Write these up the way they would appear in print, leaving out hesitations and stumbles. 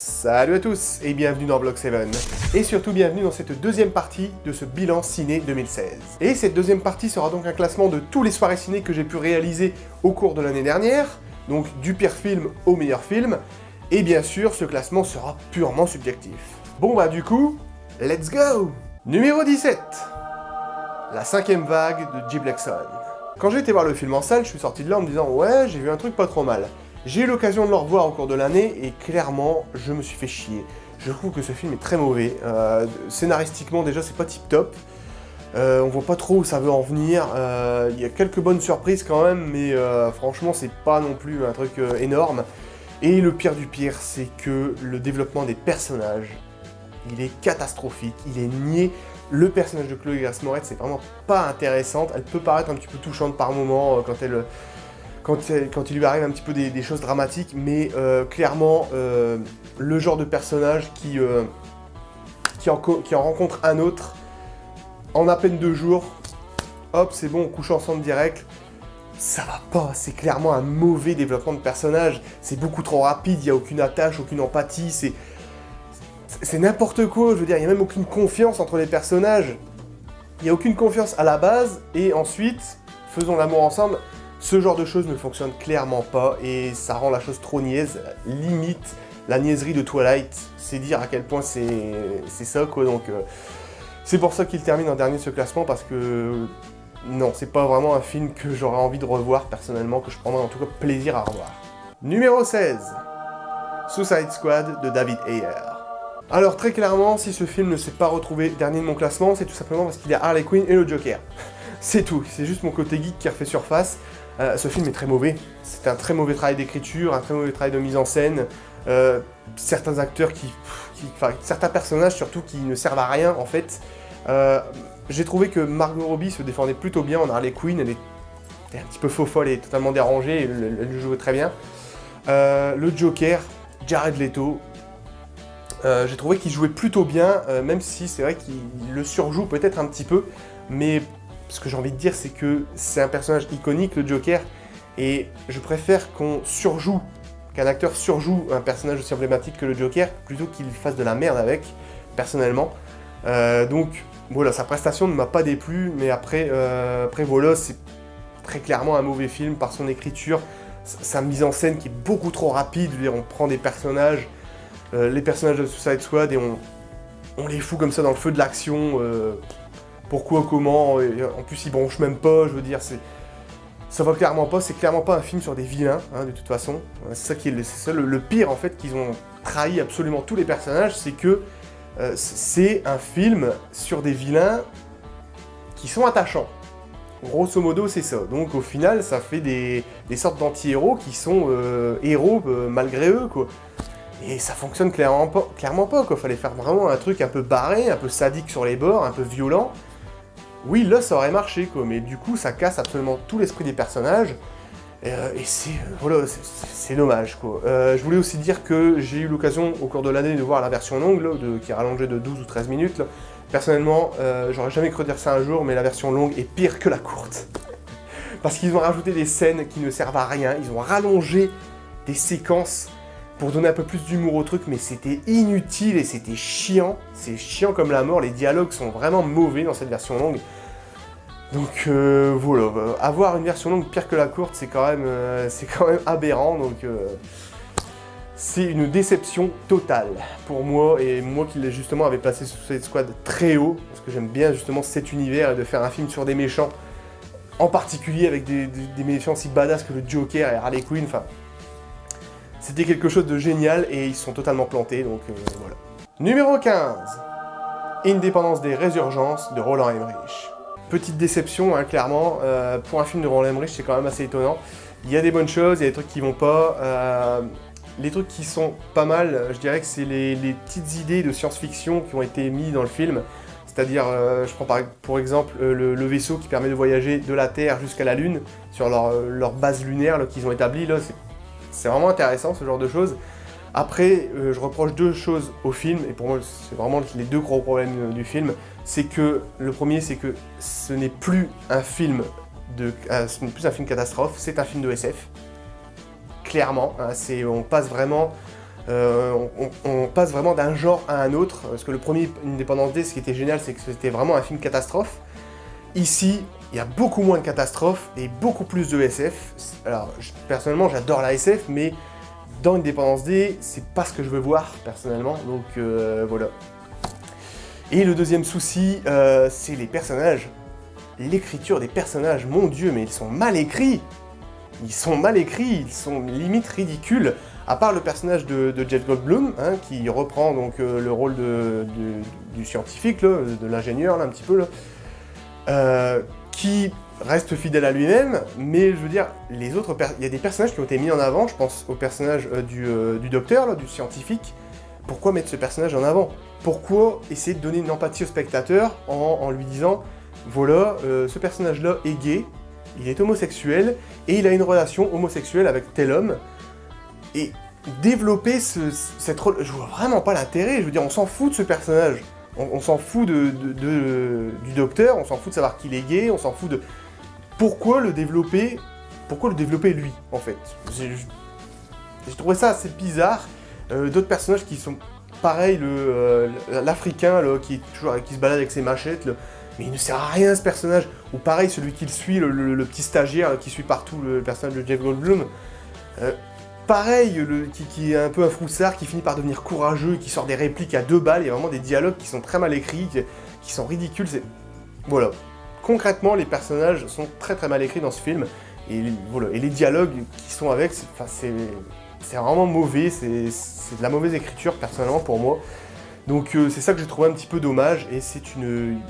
Salut à tous et bienvenue dans Block 7 et surtout bienvenue dans cette deuxième partie de ce bilan ciné 2016. Et cette deuxième partie sera donc un classement de tous les soirées ciné que j'ai pu réaliser au cours de l'année dernière, donc du pire film au meilleur film, et bien sûr ce classement sera purement subjectif. Bon bah du coup, let's go! Numéro 17. La cinquième vague de G. Blackson. Quand j'ai été voir le film en salle, je suis sorti de là en me disant ouais, j'ai vu un truc pas trop mal. J'ai eu l'occasion de le revoir au cours de l'année et clairement, je me suis fait chier. Je trouve que ce film est très mauvais. Scénaristiquement déjà, c'est pas tip top. On voit pas trop où ça veut en venir. Il y a quelques bonnes surprises quand même, mais franchement, c'est pas non plus un truc énorme. Et le pire du pire, c'est que le développement des personnages, il est catastrophique, il est niais. Le personnage de Chloé Grace Moretz, c'est vraiment pas intéressante. Elle peut paraître un petit peu touchante par moments quand il lui arrive un petit peu des choses dramatiques, mais clairement, le genre de personnage qui en rencontre un autre, en à peine 2 jours, hop, c'est bon, on couche ensemble direct, ça va pas, c'est clairement un mauvais développement de personnage, c'est beaucoup trop rapide, il n'y a aucune attache, aucune empathie, c'est n'importe quoi, je veux dire, il n'y a même aucune confiance entre les personnages, il n'y a aucune confiance à la base, et ensuite, faisons l'amour ensemble. Ce genre de choses ne fonctionne clairement pas et ça rend la chose trop niaise, limite la niaiserie de Twilight, c'est dire à quel point c'est ça quoi, donc c'est pour ça qu'il termine en dernier de ce classement parce que non, c'est pas vraiment un film que j'aurais envie de revoir personnellement, que je prendrais en tout cas plaisir à revoir. Numéro 16. Suicide Squad de David Ayer. Alors très clairement, si ce film ne s'est pas retrouvé dernier de mon classement, c'est tout simplement parce qu'il y a Harley Quinn et le Joker. C'est tout, c'est juste mon côté geek qui refait surface. Ce film est très mauvais, c'est un très mauvais travail d'écriture, un très mauvais travail de mise en scène, certains acteurs certains personnages surtout qui ne servent à rien en fait. J'ai trouvé que Margot Robbie se défendait plutôt bien en Harley Quinn, elle était un petit peu faux folle et totalement dérangée, elle le jouait très bien. Le Joker, Jared Leto, j'ai trouvé qu'il jouait plutôt bien, même si c'est vrai qu'il le surjoue peut-être un petit peu, mais ce que j'ai envie de dire, c'est que c'est un personnage iconique, le Joker, et je préfère qu'un acteur surjoue un personnage aussi emblématique que le Joker, plutôt qu'il fasse de la merde avec, personnellement. Donc, voilà, sa prestation ne m'a pas déplu, mais après voilà, c'est très clairement un mauvais film par son écriture, sa mise en scène qui est beaucoup trop rapide, je veux dire, on prend des personnages, les personnages de Suicide Squad, et on les fout comme ça dans le feu de l'action, pourquoi, comment, et en plus ils bronchent même pas, je veux dire, ça va clairement pas, c'est clairement pas un film sur des vilains, hein, de toute façon. C'est ça qui est le pire en fait, qu'ils ont trahi absolument tous les personnages, c'est que c'est un film sur des vilains qui sont attachants. Grosso modo, c'est ça. Donc au final, ça fait des sortes d'anti-héros qui sont héros malgré eux, quoi. Et ça fonctionne clairement pas, quoi. Fallait faire vraiment un truc un peu barré, un peu sadique sur les bords, un peu violent. Oui, là, ça aurait marché, quoi, mais du coup, ça casse absolument tout l'esprit des personnages, et voilà, c'est dommage, quoi. Je voulais aussi dire que j'ai eu l'occasion, au cours de l'année, de voir la version longue, là, qui est rallongée de 12 ou 13 minutes, là. Personnellement, j'aurais jamais cru dire ça un jour, mais la version longue est pire que la courte. Parce qu'ils ont rajouté des scènes qui ne servent à rien, ils ont rallongé des séquences pour donner un peu plus d'humour au truc, mais c'était inutile et c'était chiant. C'est chiant comme la mort, les dialogues sont vraiment mauvais dans cette version longue. Donc voilà, avoir une version longue pire que la courte, c'est quand même aberrant, donc c'est une déception totale pour moi, et moi qui justement avait placé Suicide Squad très haut, parce que j'aime bien justement cet univers et de faire un film sur des méchants, en particulier avec des méchants si badass que le Joker et Harley Quinn, enfin... C'était quelque chose de génial et ils se sont totalement plantés, donc voilà. Numéro 15. Indépendance des résurgences de Roland Emmerich. Petite déception, hein, clairement. Pour un film de Roland Emmerich, c'est quand même assez étonnant. Il y a des bonnes choses, il y a des trucs qui vont pas. Les trucs qui sont pas mal, je dirais que c'est les petites idées de science-fiction qui ont été mises dans le film. C'est-à-dire, je prends pour exemple le vaisseau qui permet de voyager de la Terre jusqu'à la Lune, sur leur base lunaire qu'ils ont établie, là, c'est vraiment intéressant, ce genre de choses. Après, je reproche 2 choses au film, et pour moi, c'est vraiment les 2 gros problèmes du film. C'est que, le premier, c'est que ce n'est plus un film catastrophe, c'est un film de SF. Clairement, hein, on passe vraiment On passe vraiment d'un genre à un autre, parce que le premier Independence Day, ce qui était génial, c'est que c'était vraiment un film catastrophe. Ici, il y a beaucoup moins de catastrophes et beaucoup plus de SF. Alors, personnellement, j'adore la SF, mais dans Independence Day, c'est pas ce que je veux voir, personnellement, donc voilà. Et le deuxième souci, c'est les personnages. L'écriture des personnages, mon Dieu, mais ils sont mal écrits. Ils sont mal écrits, ils sont limite ridicules. À part le personnage de Jeff Goldblum, hein, qui reprend donc le rôle du scientifique, là, de l'ingénieur, là, un petit peu, là, qui reste fidèle à lui-même, mais je veux dire, les autres, il y a des personnages qui ont été mis en avant, je pense au personnage du docteur, là, du scientifique. Pourquoi mettre ce personnage en avant? Pourquoi essayer de donner une empathie au spectateur en lui disant, voilà, ce personnage-là est gay, il est homosexuel, et il a une relation homosexuelle avec tel homme, et développer cette rôle, je vois vraiment pas l'intérêt, je veux dire, on s'en fout de ce personnage, on s'en fout du docteur, on s'en fout de savoir qu'il est gay, on s'en fout de... Pourquoi le développer lui, en fait? J'ai trouvé ça assez bizarre. D'autres personnages qui sont pareils, l'Africain qui se balade avec ses machettes, mais il ne sert à rien ce personnage. Ou pareil, celui qui le suit, le petit stagiaire qui suit partout le personnage de Jeff Goldblum. Pareil, qui est un peu un froussard, qui finit par devenir courageux, qui sort des répliques à 2 balles, il y a vraiment des dialogues qui sont très mal écrits, qui sont ridicules, voilà. Concrètement, les personnages sont très très mal écrits dans ce film, et voilà. Et les dialogues qui sont avec, c'est vraiment mauvais, c'est de la mauvaise écriture, personnellement, pour moi. Donc c'est ça que j'ai trouvé un petit peu dommage, et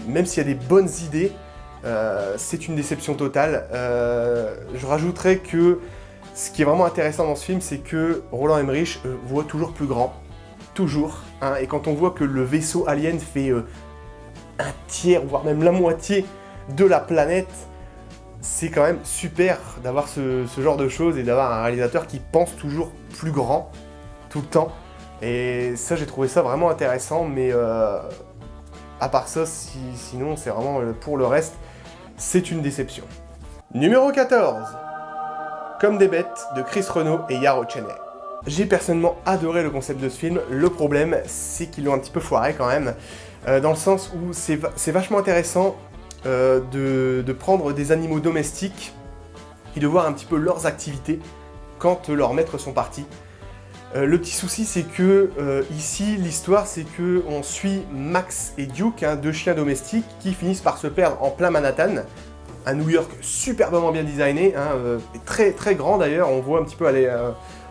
même s'il y a des bonnes idées, c'est une déception totale. Je rajouterais que ce qui est vraiment intéressant dans ce film, c'est que Roland Emmerich voit toujours plus grand. Toujours. Hein, et quand on voit que le vaisseau alien fait un tiers, voire même la moitié de la planète, c'est quand même super d'avoir ce genre de choses et d'avoir un réalisateur qui pense toujours plus grand, tout le temps. Et ça, j'ai trouvé ça vraiment intéressant, mais à part ça, sinon, c'est vraiment, pour le reste, c'est une déception. Numéro 14. Comme des bêtes, de Chris Renaud et Yarrow Cheney. J'ai personnellement adoré le concept de ce film. Le problème, c'est qu'ils l'ont un petit peu foiré quand même, dans le sens où c'est vachement intéressant de prendre des animaux domestiques et de voir un petit peu leurs activités quand leurs maîtres sont partis. Le petit souci, c'est que ici, l'histoire, c'est que on suit Max et Duke, hein, 2 chiens domestiques qui finissent par se perdre en plein Manhattan. Un New York superbement bien designé, hein, très très grand d'ailleurs, on voit un petit peu aller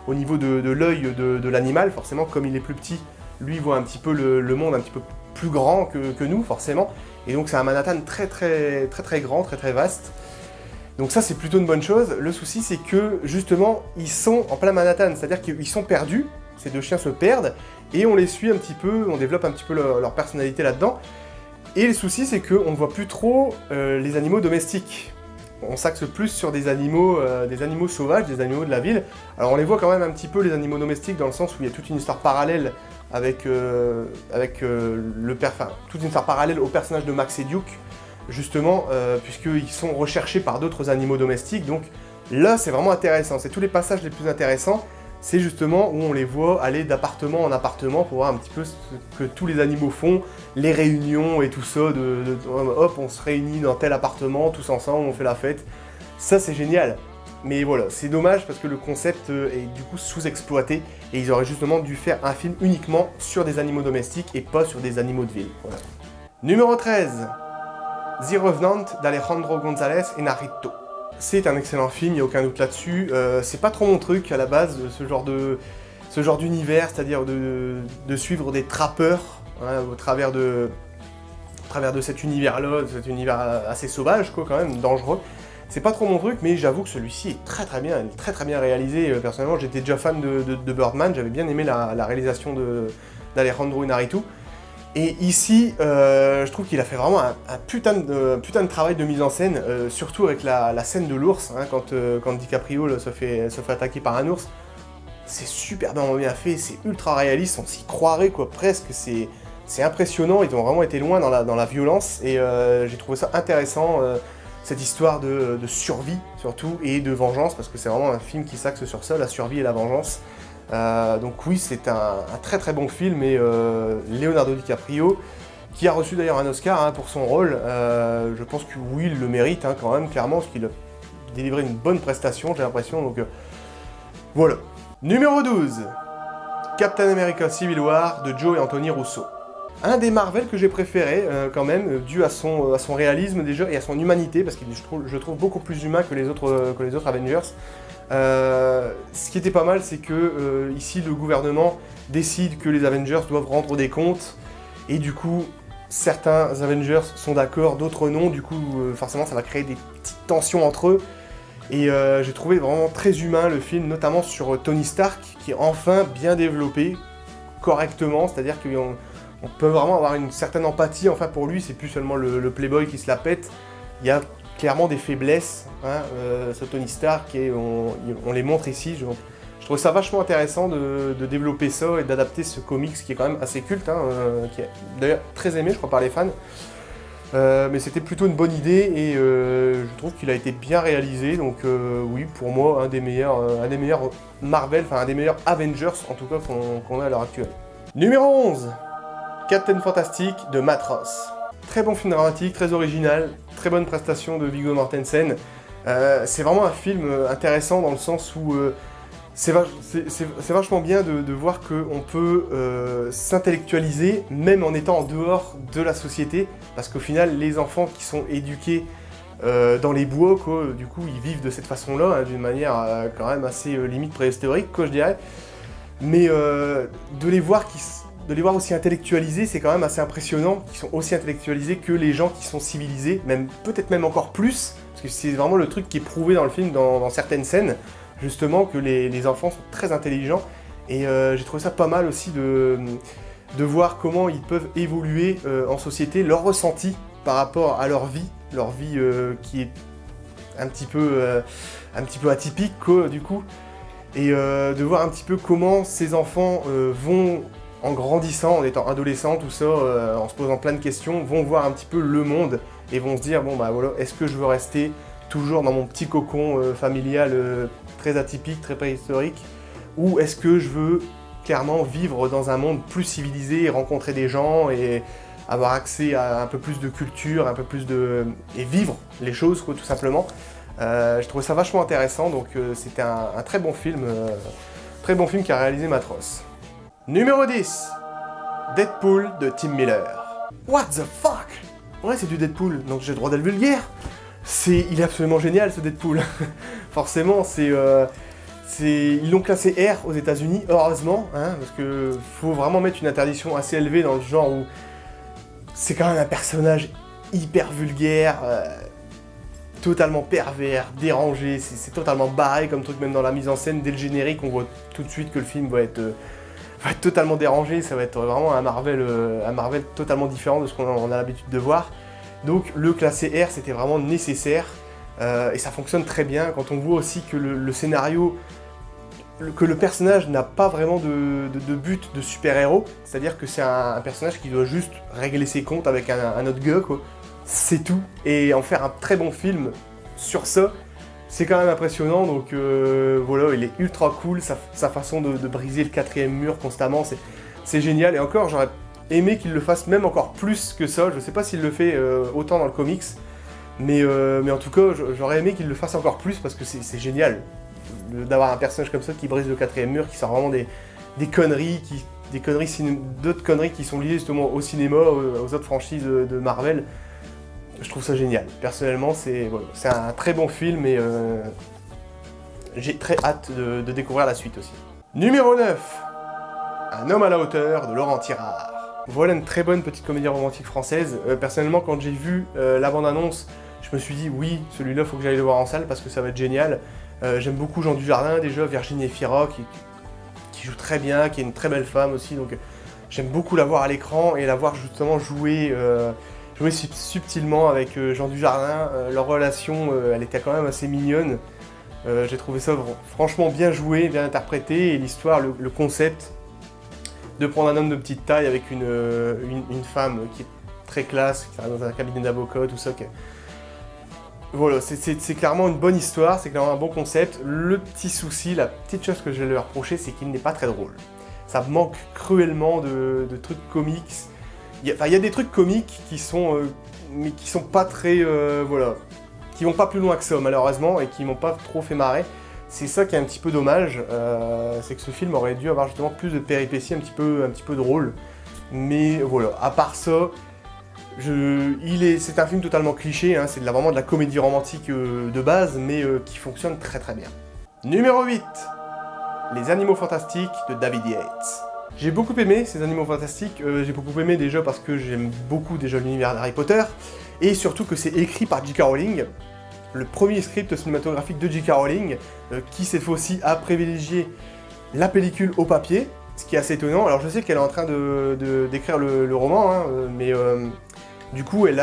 au niveau de l'œil de l'animal, forcément comme il est plus petit, lui il voit un petit peu le monde un petit peu plus grand que nous forcément, et donc c'est un Manhattan très très très très grand, très très vaste. Donc ça c'est plutôt une bonne chose. Le souci c'est que justement ils sont en plein Manhattan, c'est-à-dire qu'ils sont perdus, ces 2 chiens se perdent, et on les suit un petit peu, on développe un petit peu leur personnalité là-dedans. Et le souci, c'est qu'on ne voit plus trop les animaux domestiques. On s'axe plus sur des animaux sauvages, des animaux de la ville. Alors on les voit quand même un petit peu, les animaux domestiques, dans le sens où il y a toute une histoire parallèle toute une histoire parallèle au personnage de Max et Duke, justement, puisqu'ils sont recherchés par d'autres animaux domestiques. Donc là, c'est vraiment intéressant. C'est tous les passages les plus intéressants. C'est justement où on les voit aller d'appartement en appartement pour voir un petit peu ce que tous les animaux font, les réunions et tout ça, hop, on se réunit dans tel appartement, tous ensemble, on fait la fête. Ça, c'est génial. Mais voilà, c'est dommage parce que le concept est du coup sous-exploité et ils auraient justement dû faire un film uniquement sur des animaux domestiques et pas sur des animaux de ville. Voilà. Numéro 13. The Revenant d'Alejandro González Iñárritu. C'est un excellent film, il n'y a aucun doute là-dessus. C'est pas trop mon truc à la base, ce genre d'univers, c'est-à-dire de suivre des trappeurs, hein, au travers de cet univers-là, cet univers assez sauvage, quoi, quand même, dangereux. C'est pas trop mon truc, mais j'avoue que celui-ci est très très bien réalisé. Personnellement, j'étais déjà fan de Birdman, j'avais bien aimé la réalisation d'Alejandro Iñárritu. Et ici, je trouve qu'il a fait vraiment un putain de travail de mise en scène, surtout avec la scène de l'ours, hein, quand DiCaprio là, se fait attaquer par un ours. C'est super bien fait, c'est ultra réaliste, on s'y croirait quoi, presque, c'est impressionnant, ils ont vraiment été loin dans la violence, et j'ai trouvé ça intéressant, cette histoire de survie surtout, et de vengeance, parce que c'est vraiment un film qui s'axe sur ça, la survie et la vengeance. Donc oui, c'est un très très bon film, et Leonardo DiCaprio, qui a reçu d'ailleurs un Oscar hein, pour son rôle, je pense que oui, il le mérite hein, quand même, clairement, parce qu'il a délivré une bonne prestation, j'ai l'impression, donc voilà. Numéro 12, Captain America Civil War de Joe et Anthony Russo. Un des Marvel que j'ai préféré, quand même, dû à son réalisme déjà et à son humanité, parce que je le trouve beaucoup plus humain que les autres Avengers. Ce qui était pas mal, c'est que ici le gouvernement décide que les Avengers doivent rendre des comptes, et du coup certains Avengers sont d'accord, d'autres non, du coup forcément ça va créer des petites tensions entre eux. Et j'ai trouvé vraiment très humain le film, notamment sur Tony Stark, qui est enfin bien développé, correctement, c'est-à-dire qu'on peut vraiment avoir une certaine empathie enfin pour lui, c'est plus seulement le playboy qui se la pète, il y a clairement des faiblesses, hein, ce Tony Stark, et on les montre ici. Je trouve ça vachement intéressant de développer ça et d'adapter ce comics qui est quand même assez culte, hein, qui est d'ailleurs très aimé je crois par les fans. Mais c'était plutôt une bonne idée, et je trouve qu'il a été bien réalisé, donc oui, pour moi, un des meilleurs Marvel, enfin un des meilleurs Avengers en tout cas qu'on a à l'heure actuelle. Numéro 11, Captain Fantastic de Matt Ross. Très bon film dramatique, très original, très bonne prestation de Viggo Mortensen. C'est vraiment un film intéressant dans le sens où c'est vachement bien de voir qu'on peut s'intellectualiser même en étant en dehors de la société, parce qu'au final les enfants qui sont éduqués dans les bois, quoi, du coup ils vivent de cette façon-là, hein, d'une manière quand même assez limite préhistorique, quoi, je dirais. Mais de les voir aussi intellectualisés, c'est quand même assez impressionnant, qu'ils sont aussi intellectualisés que les gens qui sont civilisés, peut-être même encore plus, parce que c'est vraiment le truc qui est prouvé dans le film, dans certaines scènes, justement, que les enfants sont très intelligents, et j'ai trouvé ça pas mal aussi de voir comment ils peuvent évoluer en société, leur ressenti par rapport à leur vie qui est un petit peu atypique, quoi, du coup, et de voir un petit peu comment ces enfants vont, en grandissant, en étant adolescents, tout ça, en se posant plein de questions, vont voir un petit peu le monde, et vont se dire, bon bah voilà, est-ce que je veux rester toujours dans mon petit cocon familial très atypique, très préhistorique, ou est-ce que je veux clairement vivre dans un monde plus civilisé, et rencontrer des gens, et avoir accès à un peu plus de culture, et vivre les choses, quoi, tout simplement. Je trouvais ça vachement intéressant, donc c'était un très bon film qu'a réalisé Matt Ross. Numéro 10, Deadpool de Tim Miller. What the fuck? Ouais, c'est du Deadpool, donc j'ai le droit d'être vulgaire. Il est absolument génial ce Deadpool. Forcément, ils l'ont classé R aux États-Unis, heureusement, hein, parce que faut vraiment mettre une interdiction assez élevée dans le genre où c'est quand même un personnage hyper vulgaire, totalement pervers, dérangé, c'est totalement barré comme truc, même dans la mise en scène. Dès le générique, on voit tout de suite que le film va être totalement dérangé, ça va être vraiment un Marvel totalement différent de ce qu'on a l'habitude de voir. Donc le classé R, c'était vraiment nécessaire, et ça fonctionne très bien quand on voit aussi que le scénario, que le personnage n'a pas vraiment de but de super-héros, c'est-à-dire que c'est un personnage qui doit juste régler ses comptes avec un autre gars, quoi. C'est tout, et en faire un très bon film sur ça, c'est quand même impressionnant, donc voilà, il est ultra cool, sa façon de briser le quatrième mur constamment, c'est génial, et encore, j'aurais aimé qu'il le fasse même encore plus que ça. Je sais pas s'il le fait autant dans le comics, mais en tout cas, j'aurais aimé qu'il le fasse encore plus, parce que c'est génial d'avoir un personnage comme ça qui brise le quatrième mur, qui sort vraiment des conneries, d'autres conneries qui sont liées justement au cinéma, aux autres franchises de Marvel. Je trouve ça génial. Personnellement, c'est un très bon film, et j'ai très hâte de découvrir la suite aussi. Numéro 9, Un homme à la hauteur de Laurent Tirard. Voilà une très bonne petite comédie romantique française. Personnellement, quand j'ai vu la bande-annonce, je me suis dit oui, celui-là, faut que j'aille le voir en salle parce que ça va être génial. J'aime beaucoup Jean Dujardin déjà, Virginie Efira qui joue très bien, qui est une très belle femme aussi, donc j'aime beaucoup la voir à l'écran et la voir justement jouer subtilement avec Jean Dujardin. Leur relation, elle était quand même assez mignonne. J'ai trouvé ça franchement bien joué, bien interprété, et l'histoire, le concept de prendre un homme de petite taille avec une femme qui est très classe, qui travaille dans un cabinet d'avocat, tout ça, Voilà, c'est clairement une bonne histoire, c'est clairement un bon concept. Le petit souci, la petite chose que je vais lui reprocher, c'est qu'il n'est pas très drôle. Ça manque cruellement de trucs comiques. Il y a des trucs comiques qui sont, mais qui sont pas très, voilà, qui vont pas plus loin que ça malheureusement et qui m'ont pas trop fait marrer. C'est ça qui est un petit peu dommage, c'est que ce film aurait dû avoir justement plus de péripéties, un petit peu drôle. Mais voilà, à part ça, c'est un film totalement cliché, hein, c'est vraiment de la comédie romantique de base, mais qui fonctionne très très bien. Numéro 8. Les Animaux Fantastiques de David Yates. J'ai beaucoup aimé ces Animaux Fantastiques, j'ai beaucoup aimé déjà parce que j'aime beaucoup déjà l'univers d'Harry Potter, et surtout que c'est écrit par J.K. Rowling, le premier script cinématographique de J.K. Rowling, qui cette fois-ci a privilégié la pellicule au papier, ce qui est assez étonnant. Alors je sais qu'elle est en train d'écrire le roman, hein, mais du coup elle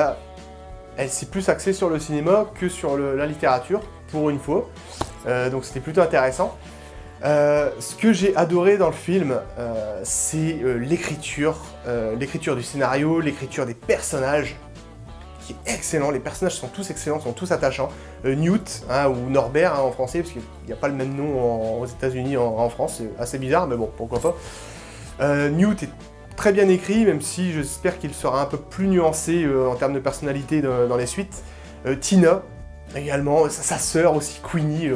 s'est plus axée sur le cinéma que sur la littérature, pour une fois, donc c'était plutôt intéressant. Ce que j'ai adoré dans le film, c'est l'écriture du scénario, l'écriture des personnages, qui est excellent. Les personnages sont tous excellents, sont tous attachants. Newt, hein, ou Norbert hein, en français, parce qu'il n'y a pas le même nom aux États-Unis, en France, c'est assez bizarre, mais bon, pourquoi pas. Newt est très bien écrit, même si j'espère qu'il sera un peu plus nuancé en termes de personnalité dans les suites. Tina, également, sa sœur aussi, Queenie.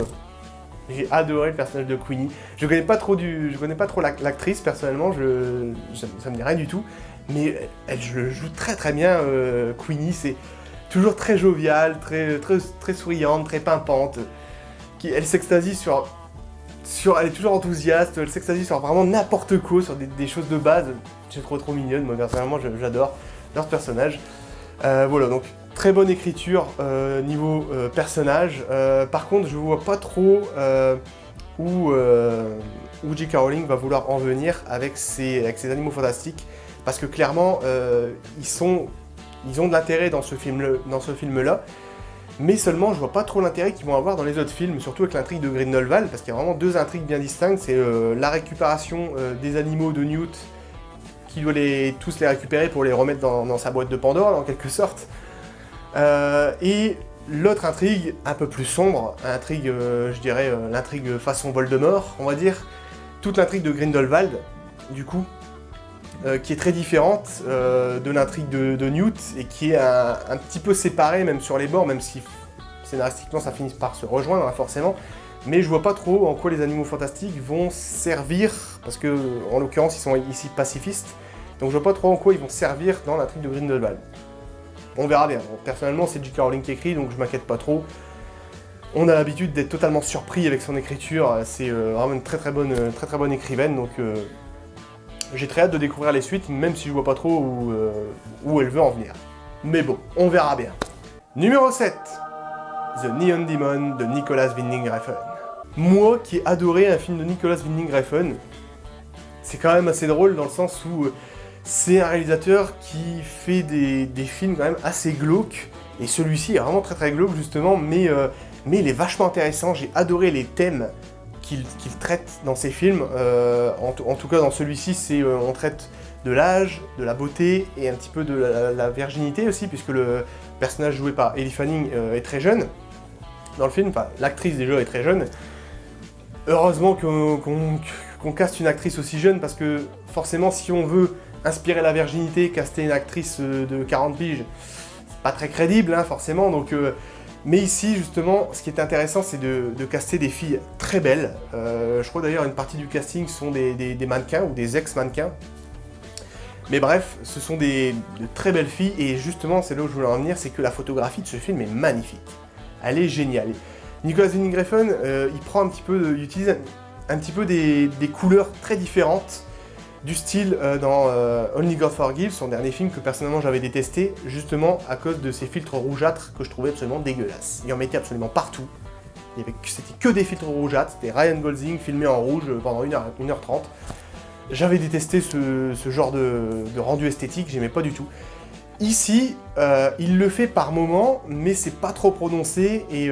J'ai adoré le personnage de Queenie. Je connais pas trop l'actrice personnellement, ça me dit rien du tout, mais elle joue très très bien. Queenie, c'est toujours très joviale, très souriante, très pimpante. Elle s'extasie elle est toujours enthousiaste, elle s'extasie sur vraiment n'importe quoi, sur des choses de base. C'est trop mignonne, moi personnellement j'adore ce personnage. Voilà, donc très bonne écriture niveau personnage. Par contre, je vois pas trop où J.K. Rowling va vouloir en venir avec ces Animaux Fantastiques, parce que clairement, ils ont de l'intérêt dans ce film-là, mais seulement je vois pas trop l'intérêt qu'ils vont avoir dans les autres films, surtout avec l'intrigue de Grindelwald, parce qu'il y a vraiment deux intrigues bien distinctes. C'est la récupération des animaux de Newt, qui doit tous les récupérer pour les remettre dans sa boîte de Pandore, en quelque sorte. Et l'autre intrigue, un peu plus sombre, je dirais l'intrigue façon Voldemort, on va dire, toute l'intrigue de Grindelwald, du coup, qui est très différente de l'intrigue de Newt, et qui est un petit peu séparée, même sur les bords, même si scénaristiquement ça finit par se rejoindre, hein, forcément. Mais je vois pas trop en quoi les Animaux Fantastiques vont servir, parce que en l'occurrence ils sont ici pacifistes, donc je vois pas trop en quoi ils vont servir dans l'intrigue de Grindelwald. On verra bien. Bon, personnellement c'est J.K. Rowling qui écrit, donc je m'inquiète pas trop. On a l'habitude d'être totalement surpris avec son écriture, c'est vraiment une très bonne écrivaine, donc j'ai très hâte de découvrir les suites, même si je vois pas trop où elle veut en venir. Mais bon, on verra bien. Numéro 7. The Neon Demon de Nicolas Winding Refn. Moi qui ai adoré un film de Nicolas Winding Refn, c'est quand même assez drôle dans le sens où c'est un réalisateur qui fait des films quand même assez glauques, et celui-ci est vraiment très glauque justement, mais il est vachement intéressant. J'ai adoré les thèmes qu'il traite dans ses films, en tout cas dans celui-ci, on traite de l'âge, de la beauté et un petit peu de la virginité aussi, puisque le personnage joué par Ellie Fanning est très jeune dans le film, enfin l'actrice déjà est très jeune. Heureusement qu'on caste une actrice aussi jeune, parce que forcément si on veut inspirer la virginité, caster une actrice de 40 piges, c'est pas très crédible hein, forcément, donc... Mais ici, justement, ce qui est intéressant, c'est de caster des filles très belles. Je crois d'ailleurs une partie du casting sont des mannequins ou des ex-mannequins. Mais bref, ce sont de très belles filles, et justement, c'est là où je voulais en venir, c'est que la photographie de ce film est magnifique. Elle est géniale. Nicolas Winding Refn, il utilise un petit peu des couleurs très différentes, du style dans Only God Forgives, son dernier film que personnellement j'avais détesté, justement à cause de ces filtres rougeâtres que je trouvais absolument dégueulasses. Il en mettait absolument partout. C'était que des filtres rougeâtres, c'était Ryan Gosling filmé en rouge pendant 1h30. J'avais détesté ce genre de rendu esthétique, j'aimais pas du tout. Ici, il le fait par moments, mais c'est pas trop prononcé, et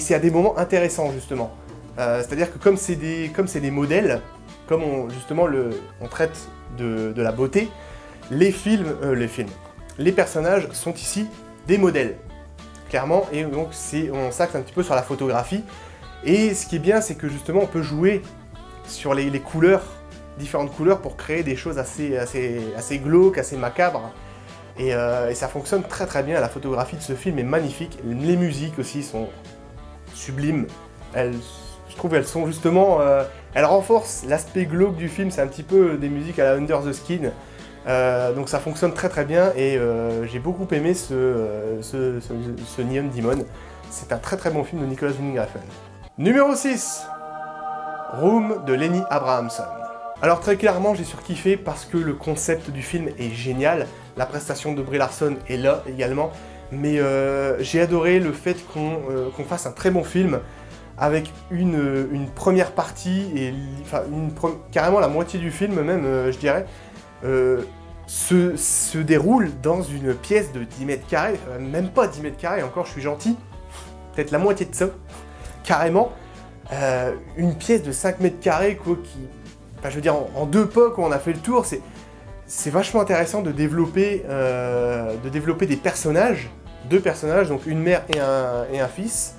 c'est à des moments intéressants justement. C'est-à-dire que comme c'est des modèles, comme on traite de la beauté, les personnages sont ici des modèles. clairement, et donc on s'axe un petit peu sur la photographie. Et ce qui est bien, c'est que justement on peut jouer sur les couleurs, différentes couleurs, pour créer des choses assez glauques, assez macabres. Et ça fonctionne très très bien, la photographie de ce film est magnifique, les musiques aussi sont sublimes, je trouve qu'elles sont justement, elles renforcent l'aspect glauque du film, c'est un petit peu des musiques à la Under the Skin, donc ça fonctionne très très bien, et j'ai beaucoup aimé ce Neon Demon, c'est un très très bon film de Nicholas Winding Refn. Numéro 6, Room de Lenny Abrahamson. Alors très clairement, j'ai surkiffé parce que le concept du film est génial, la prestation de Brie Larson est là également, mais j'ai adoré le fait qu'on fasse un très bon film avec une première partie, et enfin carrément la moitié du film même, je dirais, se déroule dans une pièce de 10 mètres carrés, même pas 10 mètres carrés, encore je suis gentil, peut-être la moitié de ça, carrément, une pièce de 5 mètres carrés quoi, qui... Enfin, je veux dire, en 2 pas, quand on a fait le tour, c'est vachement intéressant de développer des personnages, 2 personnages, donc une mère et un fils,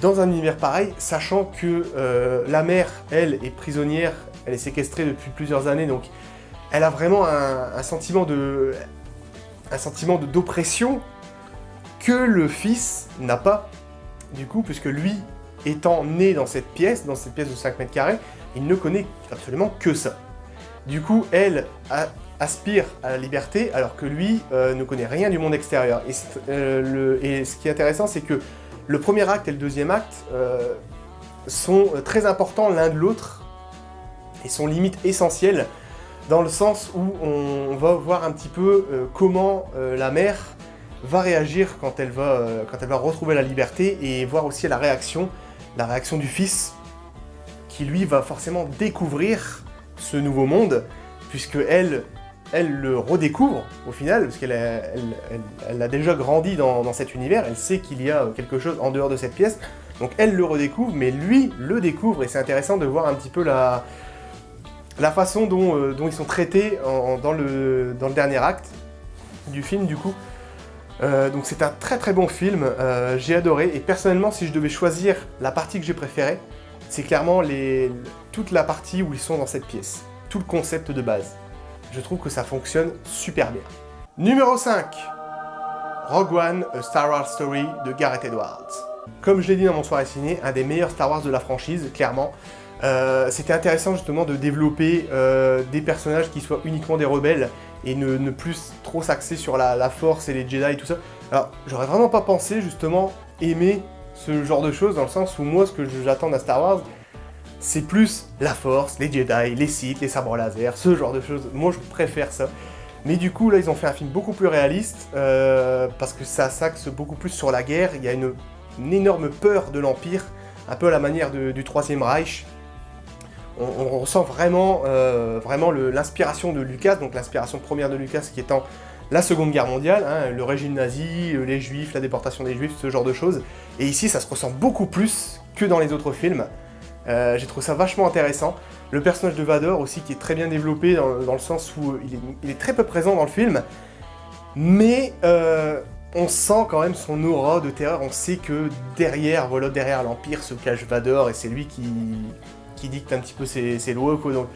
dans un univers pareil, sachant que la mère, elle, est prisonnière, elle est séquestrée depuis plusieurs années, donc elle a vraiment un sentiment d'oppression que le fils n'a pas, du coup, puisque lui, étant né dans cette pièce de 5 mètres carrés, il ne connaît absolument que ça. Du coup, elle aspire à la liberté, alors que lui ne connaît rien du monde extérieur. Et ce qui est intéressant, c'est que le premier acte et le deuxième acte sont très importants l'un de l'autre, et sont limite essentiels, dans le sens où on va voir un petit peu comment la mère va réagir quand elle va retrouver la liberté, et voir aussi la réaction du fils, qui lui va forcément découvrir ce nouveau monde, puisque elle le redécouvre au final, parce qu'elle a déjà grandi dans cet univers, elle sait qu'il y a quelque chose en dehors de cette pièce, donc elle le redécouvre, mais lui le découvre, et c'est intéressant de voir un petit peu la façon dont ils sont traités dans le dernier acte du film, du coup. Donc c'est un très très bon film, j'ai adoré, et personnellement, si je devais choisir la partie que j'ai préférée, c'est clairement toute la partie où ils sont dans cette pièce, tout le concept de base. Je trouve que ça fonctionne super bien. Numéro 5, Rogue One, A Star Wars Story de Gareth Edwards. Comme je l'ai dit dans mon soirée ciné, un des meilleurs Star Wars de la franchise, clairement. C'était intéressant justement de développer des personnages qui soient uniquement des rebelles, et ne plus trop s'axer sur la force et les Jedi et tout ça. Alors, j'aurais vraiment pas pensé justement aimer ce genre de choses, dans le sens où moi, ce que j'attends d'un Star Wars, c'est plus la force, les Jedi, les Sith, les sabres laser, ce genre de choses. Moi, je préfère ça. Mais du coup, là, ils ont fait un film beaucoup plus réaliste, parce que ça s'axe beaucoup plus sur la guerre. Il y a une énorme peur de l'Empire, un peu à la manière du Troisième Reich. On ressent vraiment l'inspiration de Lucas, donc l'inspiration première de Lucas qui étant la Seconde Guerre mondiale, hein, le régime nazi, les Juifs, la déportation des Juifs, ce genre de choses. Et ici, ça se ressent beaucoup plus que dans les autres films. J'ai trouvé ça vachement intéressant. Le personnage de Vador aussi, qui est très bien développé, dans le sens où il est très peu présent dans le film, mais on sent quand même son aura de terreur. On sait que derrière l'Empire se cache Vador, et c'est lui qui dicte un petit peu ses lois, quoi. Donc,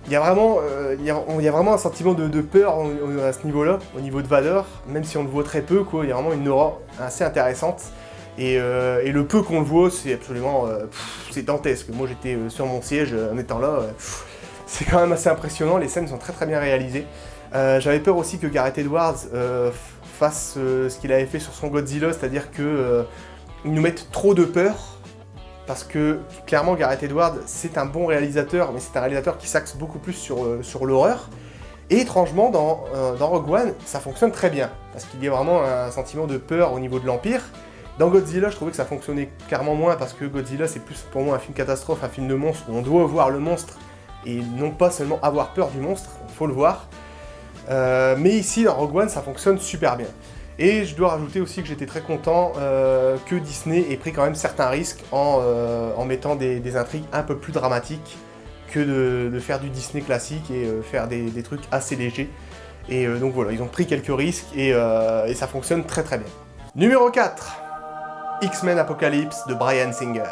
il y a vraiment un sentiment de peur à ce niveau-là, au niveau de Vador, même si on le voit très peu, quoi. Il y a vraiment une aura assez intéressante, et le peu qu'on le voit, c'est absolument c'est dantesque. Moi, j'étais sur mon siège en étant là, c'est quand même assez impressionnant, les scènes sont très très bien réalisées. J'avais peur aussi que Gareth Edwards fasse ce qu'il avait fait sur son Godzilla, c'est-à-dire que il nous mette trop de peur, parce que clairement Gareth Edwards c'est un bon réalisateur, mais c'est un réalisateur qui s'axe beaucoup plus sur l'horreur. Et étrangement dans Rogue One ça fonctionne très bien, parce qu'il y a vraiment un sentiment de peur au niveau de l'Empire. Dans Godzilla je trouvais que ça fonctionnait clairement moins, parce que Godzilla c'est plus pour moi un film catastrophe, un film de monstre où on doit voir le monstre et non pas seulement avoir peur du monstre, il faut le voir. Mais ici dans Rogue One ça fonctionne super bien. Et je dois rajouter aussi que j'étais très content que Disney ait pris quand même certains risques en mettant des intrigues un peu plus dramatiques que de faire du Disney classique et faire des trucs assez légers. Et donc voilà, ils ont pris quelques risques, et ça fonctionne très très bien. Numéro 4. X-Men Apocalypse de Bryan Singer.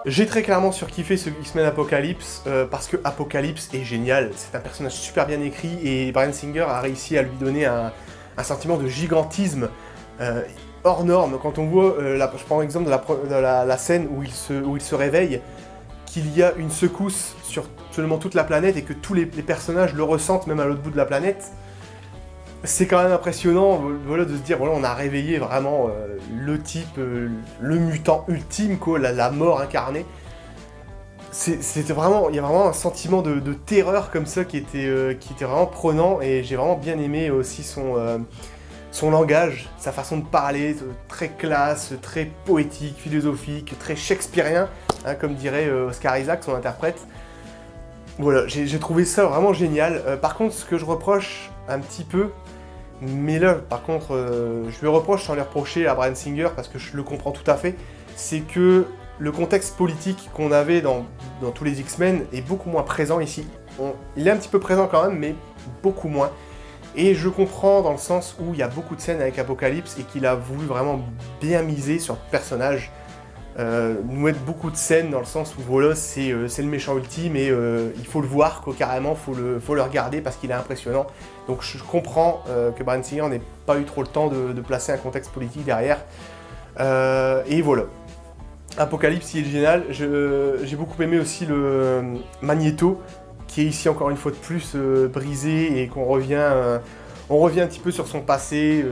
J'ai très clairement surkiffé ce X-Men Apocalypse parce que Apocalypse est génial, c'est un personnage super bien écrit et Bryan Singer a réussi à lui donner un sentiment de gigantisme hors norme. Quand on voit, je prends l'exemple de la scène où il se réveille, qu'il y a une secousse sur absolument toute la planète et que tous les personnages le ressentent même à l'autre bout de la planète, c'est quand même impressionnant, voilà, de se dire, voilà, on a réveillé vraiment le type, le mutant ultime, quoi, la mort incarnée. C'était vraiment, il y a vraiment un sentiment de terreur comme ça qui était vraiment prenant, et j'ai vraiment bien aimé aussi son langage, sa façon de parler, très classe, très poétique, philosophique, très shakespearien, hein, comme dirait Oscar Isaac, son interprète. Voilà, j'ai trouvé ça vraiment génial. Par contre, ce que je reproche un petit peu, mais là, par contre, je lui reproche sans lui reprocher à Bryan Singer, parce que je le comprends tout à fait, c'est que le contexte politique qu'on avait dans tous les X-Men est beaucoup moins présent ici. Il est un petit peu présent quand même, mais beaucoup moins. Et je comprends dans le sens où il y a beaucoup de scènes avec Apocalypse et qu'il a voulu vraiment bien miser sur le personnage. Nous mettre beaucoup de scènes dans le sens où voilà, c'est le méchant ultime et il faut le voir, quoi, carrément, faut le regarder parce qu'il est impressionnant. Donc je comprends que Bryan Singer n'ait pas eu trop le temps de placer un contexte politique derrière. Et voilà. Apocalypse, il est génial. J'ai beaucoup aimé aussi le Magneto, qui est ici encore une fois de plus brisé et qu'on revient, on revient un petit peu sur son passé,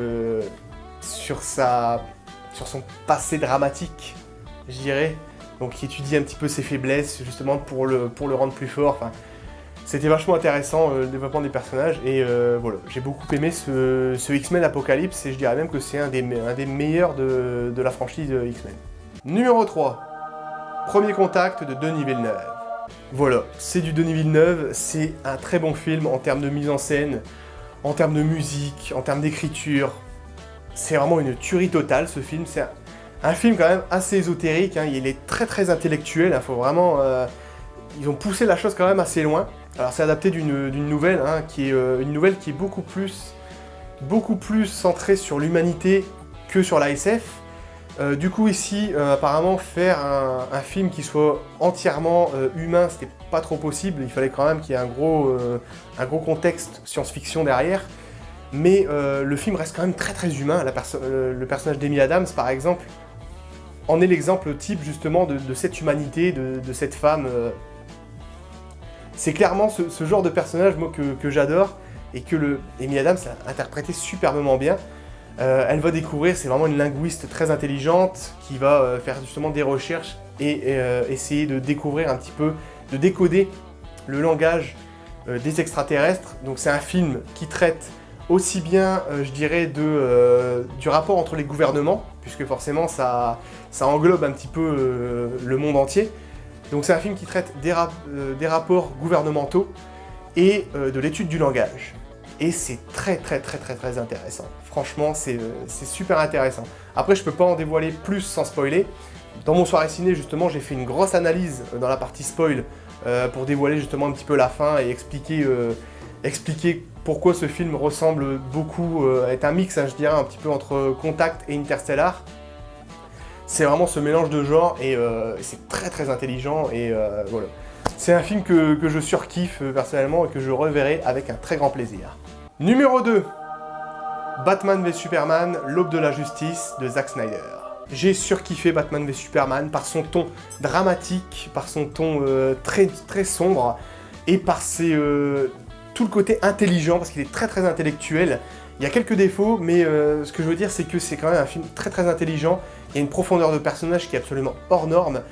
sur son passé dramatique, je dirais. Donc qui étudie un petit peu ses faiblesses justement pour le rendre plus fort. Enfin, c'était vachement intéressant le développement des personnages et voilà, j'ai beaucoup aimé ce X-Men Apocalypse et je dirais même que c'est un des meilleurs de la franchise X-Men. Numéro 3. Premier contact de Denis Villeneuve. Voilà, c'est du Denis Villeneuve, c'est un très bon film en termes de mise en scène, en termes de musique, en termes d'écriture. C'est vraiment une tuerie totale ce film, c'est un film quand même assez ésotérique, hein. Il est très très intellectuel, hein. Faut vraiment, ils ont poussé la chose quand même assez loin. Alors c'est adapté d'une nouvelle, hein, qui est une nouvelle qui est beaucoup plus centrée sur l'humanité que sur la SF. Du coup ici, apparemment faire un film qui soit entièrement humain, c'était pas trop possible, il fallait quand même qu'il y ait un gros contexte science-fiction derrière, mais le film reste quand même très très humain. Le personnage d'Amy Adams par exemple en est l'exemple type justement de cette humanité, de cette femme. C'est clairement ce genre de personnage moi, que j'adore, et que Amy Adams a interprété superbement bien. Elle va découvrir, c'est vraiment une linguiste très intelligente qui va faire justement des recherches et essayer de découvrir un petit peu, de décoder le langage des extraterrestres. Donc c'est un film qui traite aussi bien, je dirais, du rapport entre les gouvernements, puisque forcément ça englobe un petit peu le monde entier. Donc c'est un film qui traite des rapports gouvernementaux et de l'étude du langage. Et c'est très très très très très intéressant. Franchement, c'est super intéressant. Après, je peux pas en dévoiler plus sans spoiler. Dans mon soirée ciné, justement, j'ai fait une grosse analyse dans la partie spoil pour dévoiler justement un petit peu la fin et expliquer pourquoi ce film ressemble beaucoup, est un mix, hein, je dirais, un petit peu entre Contact et Interstellar. C'est vraiment ce mélange de genres et c'est très très intelligent et voilà. C'est un film que je surkiffe personnellement et que je reverrai avec un très grand plaisir. Numéro 2. Batman v Superman, l'aube de la justice de Zack Snyder. J'ai surkiffé Batman v Superman par son ton dramatique, par son ton très, très sombre et par tout le côté intelligent, parce qu'il est très très intellectuel. Il y a quelques défauts, mais ce que je veux dire, c'est que c'est quand même un film très très intelligent. Il y a une profondeur de personnage qui est absolument hors norme.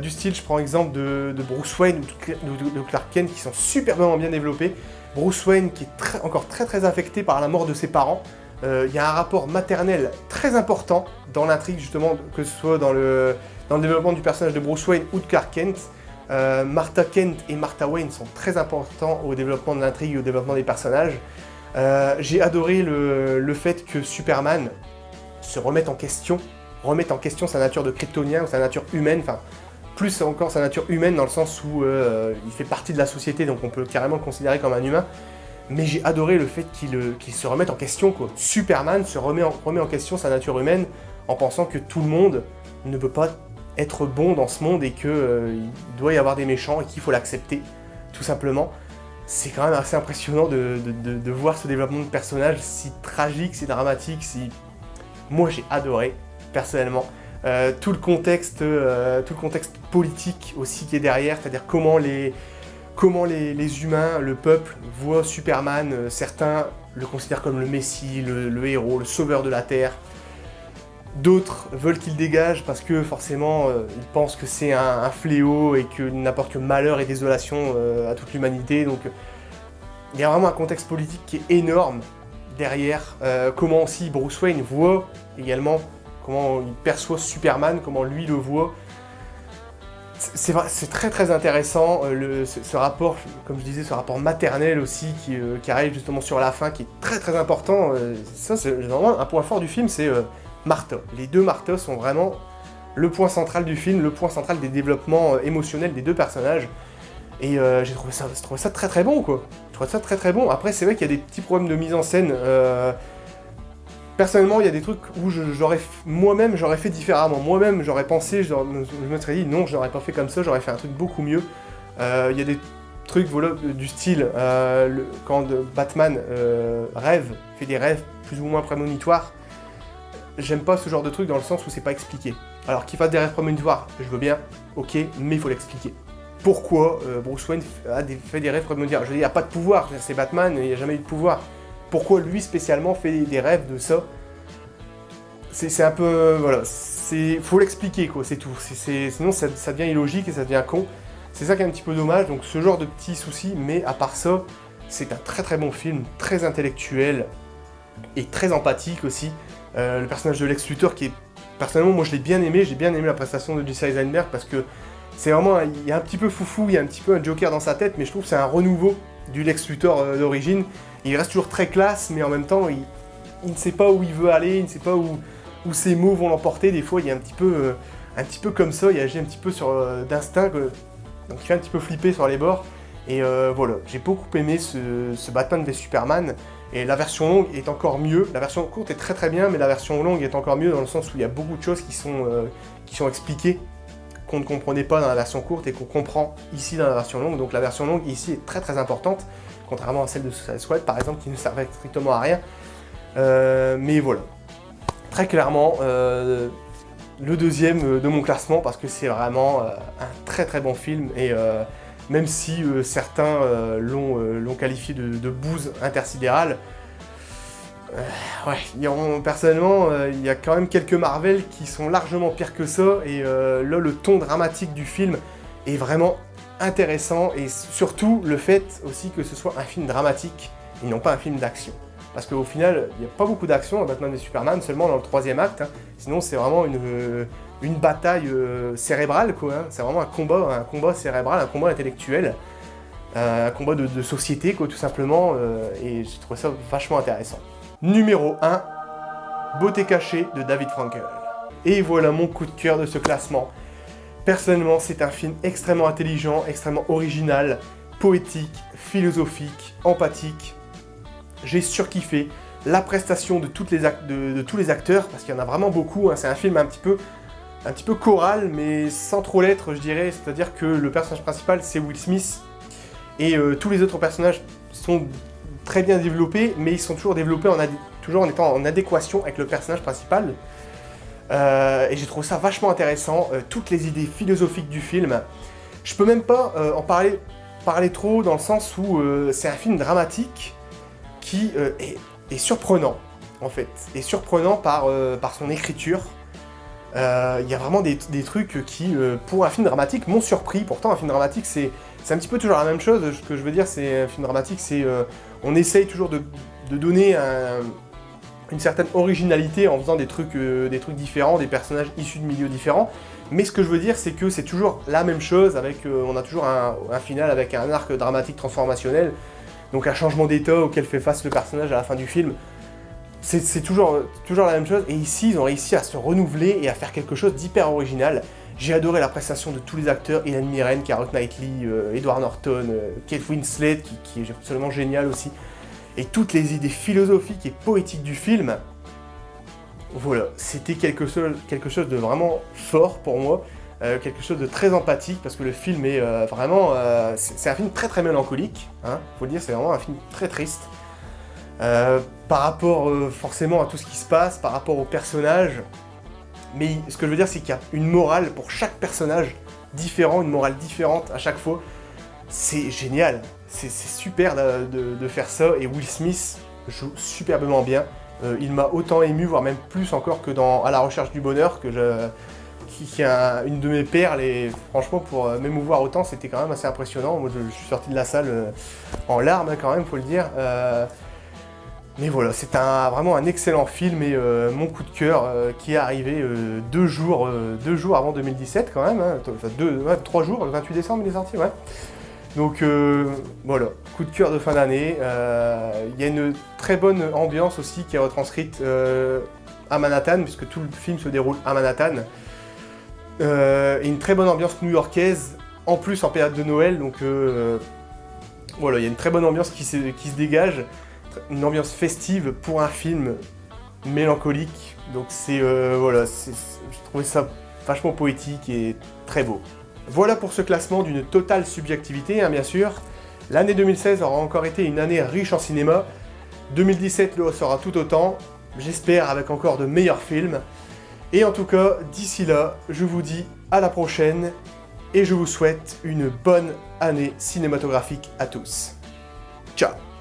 Du style, je prends l'exemple de Bruce Wayne ou de Clark Kent qui sont superbement bien développés. Bruce Wayne qui est encore très très affecté par la mort de ses parents. Il y a un rapport maternel très important dans l'intrigue, justement, que ce soit dans le développement du personnage de Bruce Wayne ou de Clark Kent. Martha Kent et Martha Wayne sont très importants au développement de l'intrigue et au développement des personnages. J'ai adoré le fait que Superman se remette en question sa nature de kryptonien ou sa nature humaine, enfin plus encore sa nature humaine dans le sens où il fait partie de la société, donc on peut carrément le considérer comme un humain. Mais j'ai adoré le fait qu'il se remette en question, quoi. Superman se remet en question sa nature humaine en pensant que tout le monde ne peut pas être bon dans ce monde et qu'il doit y avoir des méchants et qu'il faut l'accepter, tout simplement. C'est quand même assez impressionnant de voir ce développement de personnage si tragique, si dramatique, si... Moi j'ai adoré, personnellement. Tout le contexte politique aussi qui est derrière, c'est-à-dire comment les humains, le peuple, voient Superman, certains le considèrent comme le messie, le héros, le sauveur de la Terre. D'autres veulent qu'il dégage parce que forcément ils pensent que c'est un fléau et qu'il n'apporte que malheur et désolation à toute l'humanité. Donc il y a vraiment un contexte politique qui est énorme derrière. Comment aussi Bruce Wayne voit également, comment il perçoit Superman, comment lui le voit. C'est très très intéressant, ce rapport, comme je disais, ce rapport maternel aussi qui arrive justement sur la fin, qui est très très important. Ça c'est vraiment un point fort du film, c'est Martha. Les deux Martha sont vraiment le point central du film, le point central des développements émotionnels des deux personnages. Et j'ai trouvé ça très très bon, quoi. Je trouve ça très très bon. Après c'est vrai qu'il y a des petits problèmes de mise en scène. Personnellement, il y a des trucs où moi-même j'aurais fait différemment. Moi-même j'aurais pensé, je me serais dit non, je n'aurais pas fait comme ça, j'aurais fait un truc beaucoup mieux. Il y a des trucs voilà, du style, quand Batman rêve, fait des rêves plus ou moins prémonitoires, j'aime pas ce genre de truc dans le sens où c'est pas expliqué. Alors qu'il fasse des rêves prémonitoires, je veux bien, ok, mais il faut l'expliquer. Pourquoi Bruce Wayne fait des rêves prémonitoires? Je veux dire, il n'y a pas de pouvoir, c'est Batman, il n'y a jamais eu de pouvoir. Pourquoi lui spécialement fait des rêves de ça? C'est un peu... voilà, faut l'expliquer quoi, c'est tout. Sinon ça devient illogique et ça devient con. C'est ça qui est un petit peu dommage, donc ce genre de petits soucis, mais à part ça, c'est un très très bon film, très intellectuel et très empathique aussi. Le personnage de Lex Luthor qui est... Personnellement, moi je l'ai bien aimé, j'ai bien aimé la prestation de Jesse Eisenberg parce que c'est vraiment... il y a un petit peu foufou, il y a un petit peu un Joker dans sa tête, mais je trouve que c'est un renouveau du Lex Luthor d'origine. Il reste toujours très classe, mais en même temps, il ne sait pas où il veut aller, il ne sait pas où ses mots vont l'emporter. Des fois, il est un petit peu comme ça, il agit un petit peu d'instinct, donc il fait un petit peu flipper sur les bords. Et voilà, j'ai beaucoup aimé ce Batman v Superman, et la version longue est encore mieux. La version courte est très très bien, mais la version longue est encore mieux dans le sens où il y a beaucoup de choses qui sont expliquées, qu'on ne comprenait pas dans la version courte et qu'on comprend ici dans la version longue. Donc la version longue ici est très très importante, contrairement à celle de Suicide Squad par exemple qui ne servait strictement à rien. Mais voilà, très clairement le deuxième de mon classement parce que c'est vraiment un très très bon film et même si certains l'ont qualifié de bouse intersidérale, ouais, personnellement, il y a quand même quelques Marvel qui sont largement pires que ça, et là, le ton dramatique du film est vraiment intéressant, et surtout le fait aussi que ce soit un film dramatique, et non pas un film d'action. Parce qu'au final, il n'y a pas beaucoup d'action dans Batman et Superman, seulement dans le troisième acte, hein. Sinon c'est vraiment une bataille cérébrale, quoi, hein. C'est vraiment un combat cérébral, un combat intellectuel, un combat de société, quoi, tout simplement, et j'ai trouvé ça vachement intéressant. Numéro 1, Beauté cachée de David Frankel. Et voilà mon coup de cœur de ce classement. Personnellement, c'est un film extrêmement intelligent, extrêmement original, poétique, philosophique, empathique. J'ai surkiffé la prestation de tous les acteurs, parce qu'il y en a vraiment beaucoup, hein. C'est un film un petit peu choral, mais sans trop l'être, je dirais. C'est-à-dire que le personnage principal, c'est Will Smith, et tous les autres personnages sont très bien développés, mais ils sont toujours développés toujours en étant en adéquation avec le personnage principal. Et j'ai trouvé ça vachement intéressant, toutes les idées philosophiques du film. Je peux même pas en parler trop, dans le sens où c'est un film dramatique qui est surprenant, en fait. Et surprenant par son écriture. Il y a vraiment des trucs qui, pour un film dramatique, m'ont surpris. Pourtant, un film dramatique, c'est un petit peu toujours la même chose. Ce que je veux dire, c'est un film dramatique, c'est... on essaye toujours de donner une certaine originalité en faisant des trucs différents, des personnages issus de milieux différents. Mais ce que je veux dire, c'est que c'est toujours la même chose, avec on a toujours un final avec un arc dramatique transformationnel, donc un changement d'état auquel fait face le personnage à la fin du film. C'est toujours la même chose, et ici ils ont réussi à se renouveler et à faire quelque chose d'hyper original. J'ai adoré la prestation de tous les acteurs, Helen Mirren, Keira Knightley, Edward Norton, Kate Winslet, qui est absolument génial aussi. Et toutes les idées philosophiques et poétiques du film Voilà, c'était quelque chose de vraiment fort pour moi, quelque chose de très empathique, parce que le film est vraiment... c'est un film très très mélancolique, hein, faut le dire, c'est vraiment un film très triste. Par rapport forcément à tout ce qui se passe, par rapport aux personnages, mais ce que je veux dire c'est qu'il y a une morale pour chaque personnage différent, une morale différente à chaque fois. C'est génial, c'est super de faire ça, et Will Smith joue superbement bien. Il m'a autant ému, voire même plus encore que dans À la recherche du bonheur, qui est une de mes perles, et franchement pour m'émouvoir autant, c'était quand même assez impressionnant. Moi je suis sorti de la salle en larmes hein, quand même, faut le dire. Mais voilà, c'est vraiment un excellent film, et mon coup de cœur qui est arrivé 2 jours avant 2017 quand même, hein, enfin 3 jours, le 28 décembre il est sorti, ouais. Donc voilà, coup de cœur de fin d'année. Il y a une très bonne ambiance aussi qui est retranscrite à Manhattan, puisque tout le film se déroule à Manhattan. Et une très bonne ambiance new-yorkaise, en plus en période de Noël, donc voilà, il y a une très bonne ambiance qui se dégage, une ambiance festive pour un film mélancolique. Donc c'est voilà, je trouvais ça vachement poétique et très beau. Voilà pour ce classement d'une totale subjectivité, hein, bien sûr. L'année 2016 aura encore été une année riche en cinéma. 2017 le sera tout autant, j'espère avec encore de meilleurs films. Et en tout cas, d'ici là, je vous dis à la prochaine, et je vous souhaite une bonne année cinématographique à tous. Ciao!